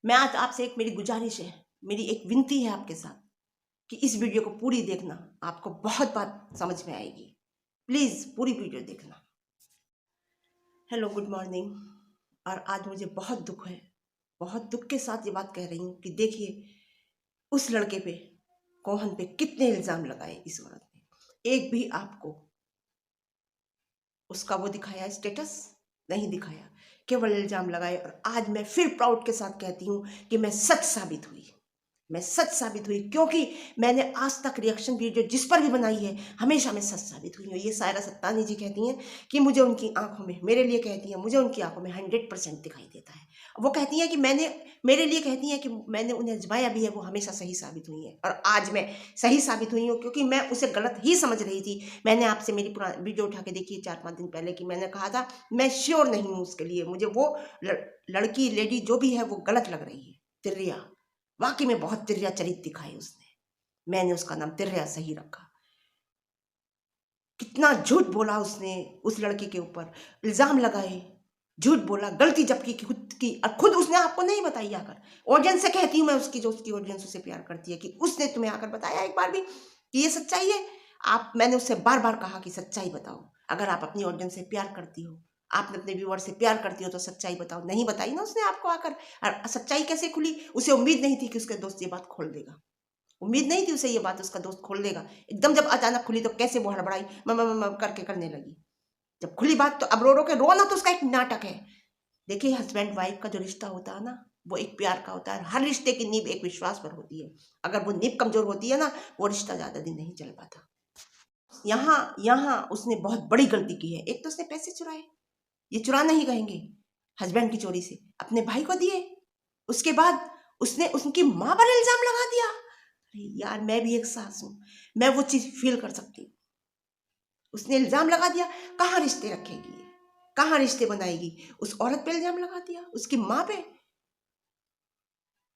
मैं आज आपसे एक मेरी गुजारिश है, मेरी एक विनती है आपके साथ कि इस वीडियो को पूरी देखना, आपको बहुत बात समझ में आएगी। प्लीज़ पूरी वीडियो देखना। Hello, good morning. और आज मुझे बहुत दुख है, बहुत दुख के साथ ये बात कह रही हूँ कि देखिए उस लड़के पे, कोहन पे कितने इल्ज़ाम लगाए इस औरत ने। एक भी आपको उसका वो दिखाया स्टेटस नहीं दिखाया, केवल इल्ज़ाम लगाए। और आज मैं फिर प्राउड के साथ कहती हूँ कि मैं सच साबित हुई, मैं सच साबित हुई, क्योंकि मैंने आज तक रिएक्शन वीडियो जिस पर भी बनाई है हमेशा मैं सच साबित हुई हूँ। ये सायरा सत्तानी जी कहती हैं कि मुझे उनकी आंखों में, मेरे लिए कहती हैं, मुझे उनकी आंखों में 100% दिखाई देता है। वो कहती हैं कि मैंने, मेरे लिए कहती हैं कि मैंने उन्हें आजमाया भी है, वो हमेशा सही साबित हुई हैं। और आज मैं सही साबित हुई हूँ, क्योंकि मैं उसे गलत ही समझ रही थी। मैंने आपसे मेरी पुरानी वीडियो उठा के देखी 4-5 दिन पहले कि मैंने कहा था मैं श्योर नहीं हूँ उसके लिए, मुझे वो लड़की लेडी जो भी है वो गलत लग रही है, तिर्रिया। वाकई में बहुत तिर्रिया चरित्र दिखाई उसने। मैंने उसका नाम तिर्रिया सही रखा। कितना झूठ बोला उसने उस लड़के के ऊपर, इल्जाम लगाए, झूठ बोला, गलती जबकि खुद की, और खुद उसने आपको नहीं बताई आकर। ऑडियंस से कहती हूँ मैं, उसकी जो उसकी ऑडियंस उसे प्यार करती है, कि उसने तुम्हें आकर बताया एक बार भी कि ये सच्चाई है? आप, मैंने उससे बार बार कहा कि सच्चाई बताओ। अगर आप अपनी ऑडियंस से प्यार करती हो, आपने अपने व्यूअर से प्यार करती हो, तो सच्चाई बताओ। नहीं बताई ना उसने आपको आकर। और सच्चाई कैसे खुली? उसे उम्मीद नहीं थी कि उसके दोस्त ये बात खोल देगा। उम्मीद नहीं थी उसे ये बात उसका दोस्त खोल देगा। एकदम जब अचानक खुली तो कैसे वो हड़बड़ाई, म करके करने लगी। जब खुली बात तो अब रो रो के रोना तो उसका एक नाटक है। देखिए, हस्बैंड वाइफ का जो रिश्ता होता है ना, वो एक प्यार का होता है। हर रिश्ते की नींव एक विश्वास पर होती है। अगर वो नींव कमजोर होती है ना, वो रिश्ता ज्यादा दिन नहीं चल पाता। यहाँ यहाँ उसने बहुत बड़ी गलती की है। एक तो उसने पैसे चुराए, ये चुरा नहीं कहेंगे, हस्बैंड की चोरी से अपने भाई को दिए। उसके बाद उसने उसकी माँ पर इल्जाम लगा दिया। अरे यार, मैं भी एक सास हूं, मैं वो चीज फील कर सकती हूँ। उसने इल्जाम लगा दिया, कहाँ रिश्ते रखेगी ये, कहाँ रिश्ते बनाएगी? उस औरत पे इल्जाम लगा दिया, उसकी माँ पे।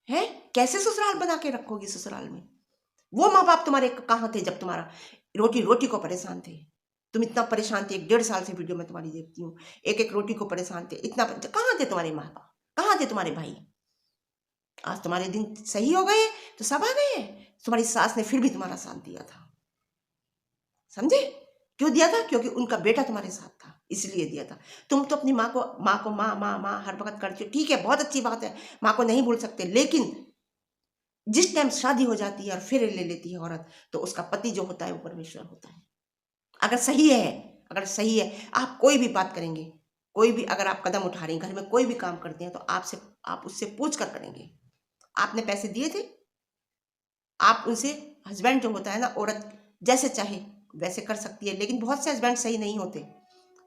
है कैसे ससुराल बना के रखोगी? ससुराल में वो माँ बाप तुम्हारे कहाँ थे जब तुम्हारा रोटी रोटी को परेशान थे? तुम इतना परेशान थे, 1.5 साल से वीडियो में तुम्हारी देखती हूँ, एक एक रोटी को परेशान थे, इतना कहाँ थे तुम्हारे माँ बाप? कहाँ थे तुम्हारे भाई? आज तुम्हारे दिन सही हो गए तो सब आ गए। तुम्हारी सास ने फिर भी तुम्हारा साथ दिया था, समझे? क्यों दिया था? क्योंकि उनका बेटा तुम्हारे साथ था, इसलिए दिया था। तुम तो अपनी माँ को माँ माँ माँ हर वक्त करती हो, ठीक है, बहुत अच्छी बात है, माँ को नहीं भूल सकते। लेकिन जिस टाइम शादी हो जाती है और फिर ले लेती है औरत, तो उसका पति जो होता है वो परमेश्वर होता है। अगर सही है, अगर सही है, आप कोई भी बात करेंगे, कोई भी अगर आप कदम उठा रही हैं, घर में कोई भी काम करते हैं, तो आपसे, आप उससे पूछ कर करेंगे। आपने पैसे दिए थे, आप उनसे, हस्बैंड जो होता है ना, औरत जैसे चाहे वैसे कर सकती है, लेकिन बहुत से हस्बैंड सही नहीं होते।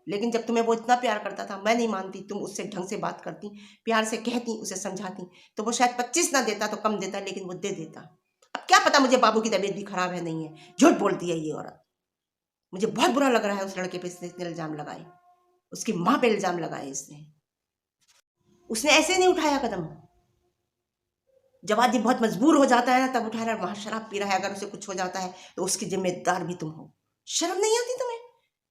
लेकिन जब तुम्हें वो इतना प्यार करता था, मैं नहीं मानती, तुम उससे ढंग से बात करती, प्यार से कहती, उसे समझाती, तो वो शायद 25 ना देता तो कम देता, लेकिन वो दे देता। अब क्या पता, मुझे बाबू की तबीयत भी खराब है, नहीं है, झूठ बोलती है ये औरत। मुझे बहुत बुरा लग रहा है उस लड़के पे इसने इतने इल्जाम लगाए, उसकी माँ पे इल्जाम लगाए इसने। उसने ऐसे नहीं उठाया कदम। जब आदमी बहुत मजबूर हो जाता है ना, तब उठा रहा है, वहां शराब पी रहा है, अगर उसे कुछ हो जाता है तो उसकी जिम्मेदार भी तुम हो। शर्म नहीं आती तुम्हें?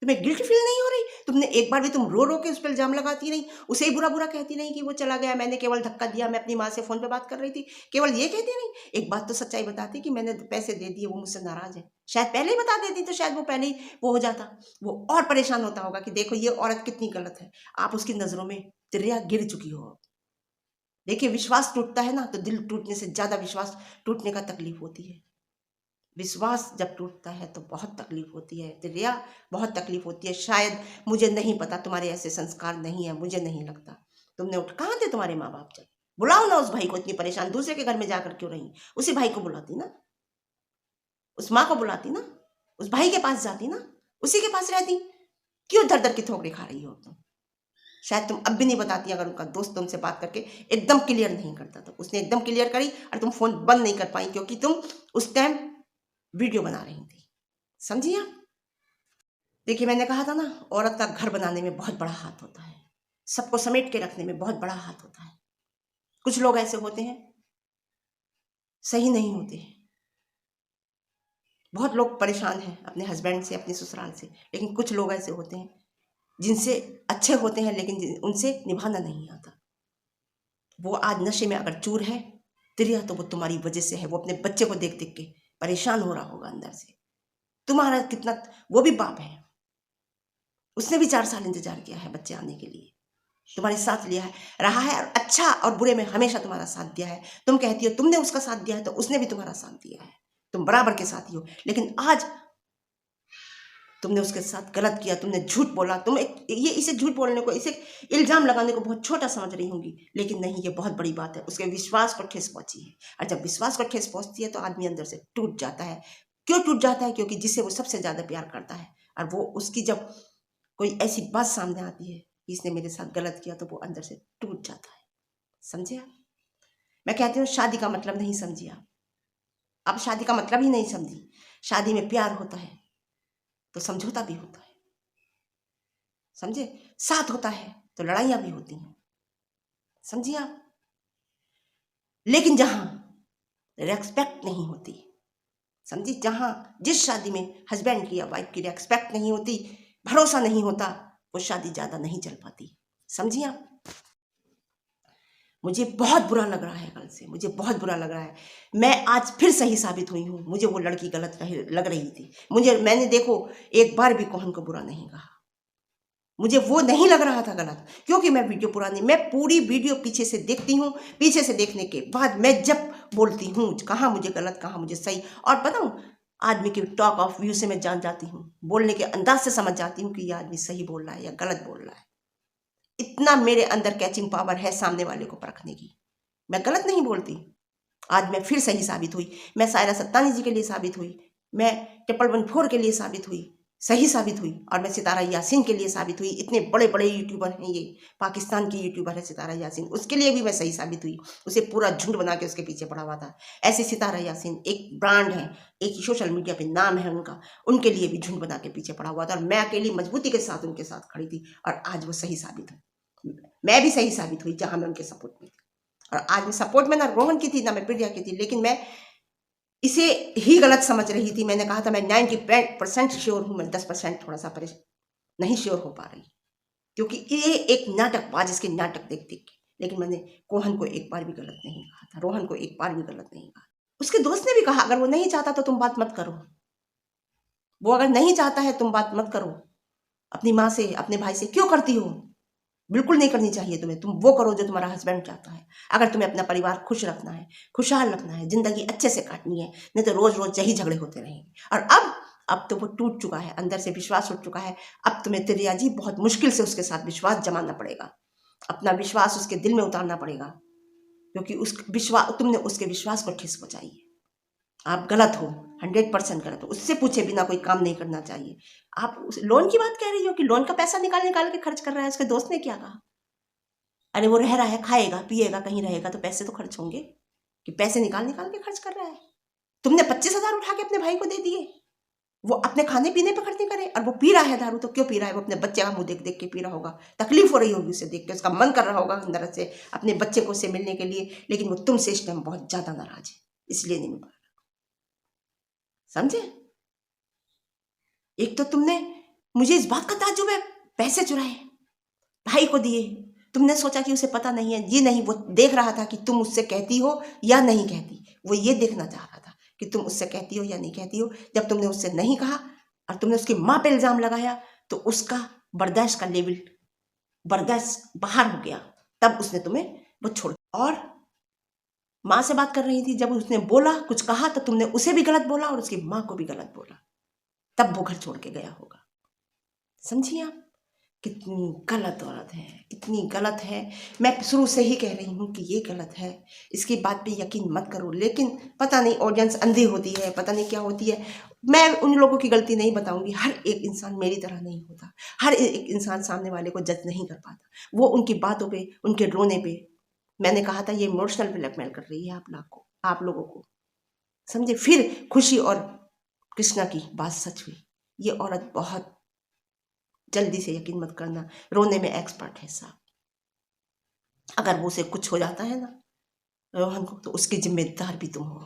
तुम्हें गिल्ट फील नहीं हो रही? तुमने एक बार भी, तुम रो रो के उस पर इल्जाम लगाती नहीं, उसे ही बुरा बुरा कहती नहीं कि वो चला गया, मैंने केवल धक्का दिया, मैं अपनी माँ से फोन पे बात कर रही थी, केवल ये कहती नहीं? एक बात तो सच्चाई बताती कि मैंने पैसे दे दिए, वो मुझसे नाराज है। शायद पहले ही बता देती तो शायद वो पहले ही वो हो जाता, वो और परेशान होता होगा कि देखो ये औरत कितनी गलत है। आप उसकी नजरों में तिरिया गिर चुकी हो। देखिए, विश्वास टूटता है ना, तो दिल टूटने से ज्यादा विश्वास टूटने का तकलीफ होती है। विश्वास जब टूटता है तो बहुत तकलीफ होती है तिरिया, बहुत तकलीफ होती है। शायद, मुझे नहीं पता, तुम्हारे ऐसे संस्कार नहीं है, मुझे नहीं लगता। तुमने उठ, कहाँ थे तुम्हारे माँ बाप जब? बुलाओ ना उस भाई को, इतनी परेशान दूसरे के घर में जाकर क्यों रही? उसी भाई को बुलाती ना, उस माँ को बुलाती ना, उस भाई के पास जाती ना, उसी के पास रहती। क्यों दर दर की ठोकरें खा रही हो तुम? शायद तुम अब भी नहीं बताती, अगर उनका दोस्त तुमसे बात करके एकदम क्लियर नहीं करता, तो उसने एकदम क्लियर करी और तुम फोन बंद नहीं कर पाई, क्योंकि तुम उस टाइम वीडियो बना रही थी। समझिए आप? देखिए, मैंने कहा था ना, औरत का घर बनाने में बहुत बड़ा हाथ होता है, सबको समेट के रखने में बहुत बड़ा हाथ होता है। कुछ लोग ऐसे होते हैं, सही नहीं होते। बहुत लोग परेशान हैं अपने हस्बैंड से, अपने ससुराल से, लेकिन कुछ लोग ऐसे होते हैं जिनसे अच्छे होते हैं, लेकिन उनसे निभाना नहीं आता। वो आज नशे में अगर चूर है तिरिया, तो वो तुम्हारी वजह से है। वो अपने बच्चे को देख देख के परेशान हो रहा होगा अंदर से। तुम्हारा कितना, वो भी बाप है, उसने भी 4 साल इंतजार किया है बच्चे आने के लिए, तुम्हारे साथ लिया है, रहा है, और अच्छा और बुरे में हमेशा तुम्हारा साथ दिया है। तुम कहती हो तुमने उसका साथ दिया है, तो उसने भी तुम्हारा साथ दिया है, तुम बराबर के साथी हो। लेकिन आज तुमने उसके साथ गलत किया, तुमने झूठ बोला। तुम ये इसे झूठ बोलने को, इसे इल्जाम लगाने को बहुत छोटा समझ रही होंगी, लेकिन नहीं, ये बहुत बड़ी बात है। उसके विश्वास को ठेस पहुंची है, और जब विश्वास को ठेस पहुंचती है तो आदमी अंदर से टूट जाता है। क्यों टूट जाता है? क्योंकि जिससे वो सबसे ज्यादा प्यार करता है, और वो उसकी जब कोई ऐसी बात सामने आती है कि इसने मेरे साथ गलत किया, तो वो अंदर से टूट जाता है। समझे आप? मैं कहती हूँ शादी का मतलब नहीं समझी आप शादी का मतलब ही नहीं समझी। शादी में प्यार होता है तो समझौता भी होता है, समझे? साथ होता है तो लड़ाइयां भी होती हैं, समझिए आप? लेकिन जहां रेस्पेक्ट नहीं होती, समझी, जहां जिस शादी में हस्बैंड की या वाइफ की रेस्पेक्ट नहीं होती, भरोसा नहीं होता, वो शादी ज्यादा नहीं चल पाती। समझिए आप? मुझे बहुत बुरा लग रहा है, कल से मुझे बहुत बुरा लग रहा है। मैं आज फिर सही साबित हुई हूँ। मुझे वो लड़की गलत लग रही थी। मैंने देखो एक बार भी कोहन को बुरा नहीं कहा। मुझे वो नहीं लग रहा था गलत, क्योंकि मैं वीडियो पुरानी, मैं पूरी वीडियो पीछे से देखती हूँ। पीछे से देखने के बाद मैं जब बोलती हूँ कहाँ मुझे गलत, कहाँ मुझे सही, और बताऊँ, आदमी के टॉक ऑफ व्यू से मैं जान जाती हूँ, बोलने के अंदाज से समझ जाती हूँ कि ये आदमी सही बोल रहा है या गलत बोल रहा है। इतना मेरे अंदर कैचिंग पावर है सामने वाले को परखने की। मैं गलत नहीं बोलती। आज मैं फिर सही साबित हुई। मैं सायरा सत्तानी जी के लिए साबित हुई, मैं 1114 के लिए साबित हुई, सही साबित हुई, और मैं सितारा यासीन के लिए साबित हुई। इतने बड़े बड़े यूट्यूबर हैं, ये पाकिस्तान की यूट्यूबर है सितारा यासीन, उसके लिए भी मैं सही साबित हुई। उसे पूरा झुंड बना के उसके पीछे पड़ा हुआ था। ऐसे सितारा यासीन एक ब्रांड है, एक सोशल मीडिया पे नाम है उनका, उनके लिए भी झुंड बना के पीछे पड़ा हुआ था, और मैं अकेली मजबूती के साथ उनके साथ खड़ी थी, और आज वो सही साबित हुई। मैं भी सही साबित हुई जहां मैं उनके सपोर्ट में थी। और आज मैं सपोर्ट में ना रोहन की थी ना मैं प्रिया की थी, लेकिन मैं इसे ही गलत समझ रही थी। मैंने कहा था मैं 90% श्योर हूं, मैं 10% थोड़ा सा नहीं श्योर हो पा रही, क्योंकि ये एक नाटकबाज, इसके नाटक देख देख के। लेकिन मैंने कोहन को एक बार भी गलत नहीं कहा था, रोहन को एक बार भी गलत नहीं कहा। उसके दोस्त ने भी कहा अगर वो नहीं चाहता तो तुम बात मत करो, वो अगर नहीं चाहता है तुम बात मत करो, अपनी माँ से अपने भाई से क्यों करती हो? बिल्कुल नहीं करनी चाहिए तुम्हें। तुम वो करो जो तुम्हारा हस्बैंड चाहता है। अगर तुम्हें अपना परिवार खुश रखना है, खुशहाल रखना है, जिंदगी अच्छे से काटनी है, नहीं तो रोज रोज यही झगड़े होते रहेंगे। और अब तो वो टूट चुका है, अंदर से विश्वास उठ चुका है। अब तुम्हें तिरिया जी बहुत मुश्किल से उसके साथ विश्वास जमाना पड़ेगा, अपना विश्वास उसके दिल में उतारना पड़ेगा, क्योंकि तुमने उसके विश्वास को ठेस पहुंचाई है। आप गलत हो, 100% गलत हो। उससे पूछे बिना कोई काम नहीं करना चाहिए। आप उस लोन की बात कह रही हो कि लोन का पैसा निकाल निकाल के खर्च कर रहा है, उसके दोस्त ने क्या कहा? अरे वो रह रहा है, खाएगा पिएगा, कहीं रहेगा तो पैसे तो खर्च होंगे, कि पैसे निकाल निकाल के खर्च कर रहा है। तुमने 25,000 उठा के अपने भाई को दे दिए, वो अपने खाने पीने पे खर्च नहीं करे, और वो पी रहा है दारू, तो क्यों पी रहा है? वो अपने बच्चे का मुंह देख देख के पी रहा होगा, तकलीफ हो रही होगी उसे देख के, उसका मन कर रहा होगा अंदर से अपने बच्चे को से मिलने के लिए, लेकिन वो तुमसे इस टाइम बहुत ज्यादा नाराज है, इसलिए नहीं मिल पा रहा। समझे? एक तो तुमने, मुझे इस बात का ताज्जुब है, पैसे चुराए भाई को दिए, तुमने सोचा कि उसे पता नहीं है? ये नहीं, वो देख रहा था कि तुम उससे कहती हो या नहीं कहती, वो ये देखना चाह रहा था कि तुम उससे कहती हो या नहीं कहती हो। जब तुमने उससे नहीं कहा और तुमने उसकी माँ पे इल्जाम लगाया, तो उसका बर्दाश्त का लेवल, बर्दाश्त बाहर हो गया, तब उसने तुम्हें वो छोड़। और माँ से बात कर रही थी, जब उसने बोला कुछ कहा तो तुमने उसे भी गलत बोला और उसकी माँ को भी गलत बोला, तब वो घर छोड़ के गया होगा। समझिए आप? कितनी गलत औरत है, कितनी गलत है। मैं शुरू से ही कह रही हूँ कि ये गलत है, इसकी बात पे यकीन मत करो। लेकिन पता नहीं ऑडियंस अंधी होती है, पता नहीं क्या होती है। मैं उन लोगों की गलती नहीं बताऊंगी। हर एक इंसान मेरी तरह नहीं होता, हर एक इंसान सामने वाले को जज नहीं कर पाता। वो उनकी बातों पे, उनके रोने पे, मैंने कहा था ये इमोशनल ब्लैकमेल कर रही है आप लोगों को। समझे? फिर खुशी और कृष्णा की बात सच हुई। ये औरत बहुत, जल्दी से यकीन मत करना, रोने में एक्सपर्ट है साहब। अगर वो से कुछ हो जाता है ना रोहन को, तो उसकी जिम्मेदार भी तुम हो।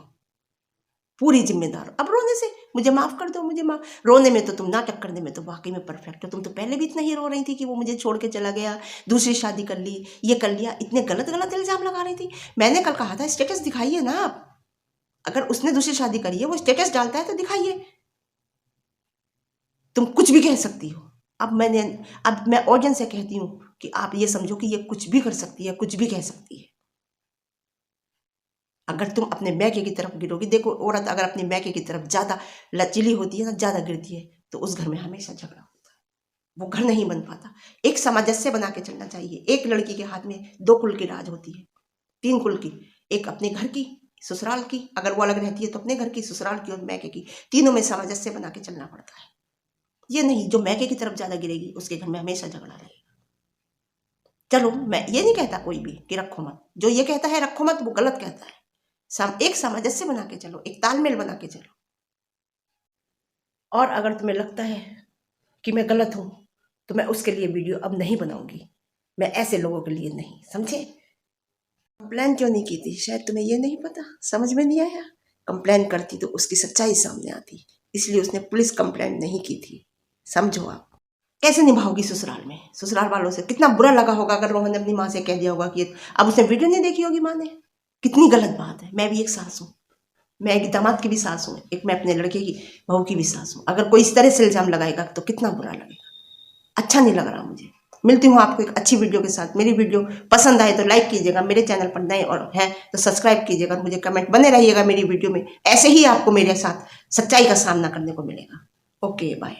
पूरी जिम्मेदार हो। अब रोने से मुझे माफ कर दो, मुझे माफ, रोने में तो तुम, नाटक करने में तो वाकई में परफेक्ट हो। तुम तो पहले भी इतना ही रो रही थी कि वो मुझे छोड़ के चला गया, दूसरी शादी कर ली, ये कर लिया, इतने गलत गलत इल्जाम लगा रही थी। मैंने कल कहा था स्टेटस दिखाइए ना आप, अगर उसने दूसरी शादी करी है, वो स्टेटस डालता है तो दिखाइए। तुम कुछ भी कह सकती हो। अब मैं ऑडियंस से कहती हूँ कि आप ये समझो कि ये कुछ भी कर सकती है, कुछ भी कह सकती है। अगर तुम अपने मैके की तरफ गिरोगी, देखो औरत अगर अपने मैके की तरफ ज्यादा लचीली होती है ना, ज्यादा गिरती है, तो उस घर में हमेशा झगड़ा होता है, वो घर नहीं बन पाता। एक सामंजस्य बना के चलना चाहिए। एक लड़की के हाथ में 2 कुल की राज होती है, 3 कुल की, एक अपने घर की, ससुराल की, अगर वो अलग रहती है तो अपने घर की, ससुराल की और मैके की, तीनों में सामंजस्य बना के चलना पड़ता है। ये नहीं जो मैके की तरफ ज्यादा गिरेगी उसके घर में हमेशा झगड़ा रहेगा। चलो मैं ये नहीं कहता कोई भी कि रखो मत, जो ये कहता है रखो मत वो गलत कहता है। एक सामंजस्य बना के चलो, एक तालमेल बना के चलो। और अगर तुम्हें लगता है कि मैं गलत हूं तो मैं उसके लिए वीडियो अब नहीं बनाऊंगी। मैं ऐसे लोगों के लिए नहीं, समझे। कंप्लेन क्यों नहीं की थी, शायद तुम्हें ये नहीं पता, समझ में नहीं आया। कंप्लेन करती तो उसकी सच्चाई सामने आती, इसलिए उसने पुलिस कंप्लेन नहीं की थी, समझो। आप कैसे निभाओगी ससुराल में, ससुराल वालों से कितना बुरा लगा होगा अगर रोहन ने अपनी माँ से कह दिया होगा कि अब उसने वीडियो नहीं देखी होगी माँ ने। कितनी गलत बात है। मैं भी एक सास हूँ, मैं एक दामाद की भी सास हूँ, एक मैं अपने लड़के की बहू की भी सास हूँ। अगर कोई इस तरह से इल्जाम लगाएगा तो कितना बुरा लगेगा, अच्छा नहीं लग रहा मुझे। मिलती हूँ आपको एक अच्छी वीडियो के साथ। मेरी वीडियो पसंद आए तो लाइक कीजिएगा, मेरे चैनल पर नए और हैं तो सब्सक्राइब कीजिएगा, मुझे कमेंट बने रहिएगा मेरी वीडियो में। ऐसे ही आपको मेरे साथ सच्चाई का सामना करने को मिलेगा। Okay bye.